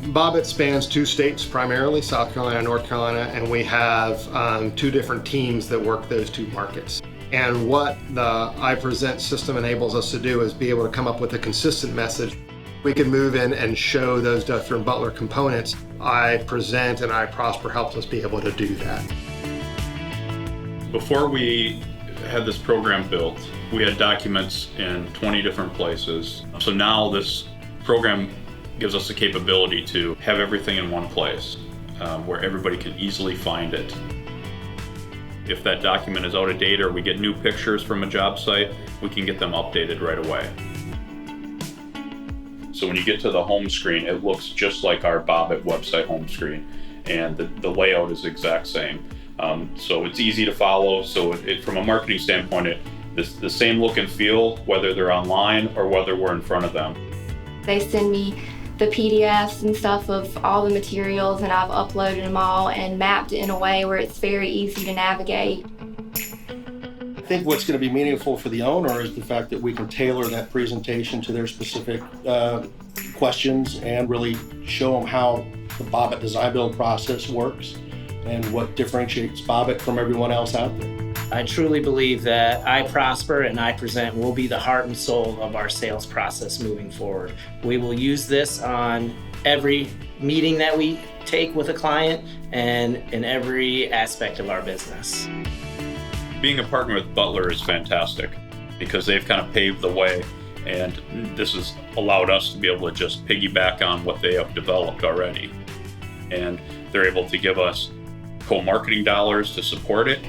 Bobbitt spans 2 states primarily, South Carolina and North Carolina, and we have 2 different teams that work those 2 markets. And what the iPresent system enables us to do is be able to come up with a consistent message. We can move in and show those different Butler components. iPresent and iProsper helps us be able to do that. Before we had this program built, we had documents in 20 different places. So now this program gives us the capability to have everything in one place where everybody can easily find it. If that document is out of date or we get new pictures from a job site, we can get them updated right away. So when you get to the home screen, it looks just like our Bobbitt website home screen, and the layout is the exact same. So it's easy to follow. So from a marketing standpoint, it's the same look and feel, whether they're online or whether we're in front of them. They send me the PDFs and stuff of all the materials, and I've uploaded them all and mapped it in a way where it's very easy to navigate. I think what's going to be meaningful for the owner is the fact that we can tailor that presentation to their specific questions and really show them how the Bobbitt design build process works and what differentiates Bobbitt from everyone else out there. I truly believe that iProsper and iPresent will be the heart and soul of our sales process moving forward. We will use this on every meeting that we take with a client and in every aspect of our business. Being a partner with Butler is fantastic because they've kind of paved the way, and this has allowed us to be able to just piggyback on what they have developed already. And they're able to give us co-marketing dollars to support it.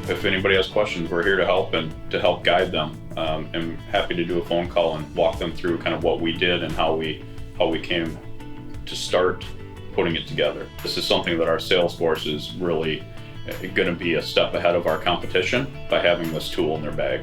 If anybody has questions, we're here to help and to help guide them. I'm happy to do a phone call and walk them through kind of what we did and how we came to start putting it together. This is something that our sales force is really going to be a step ahead of our competition by having this tool in their bag.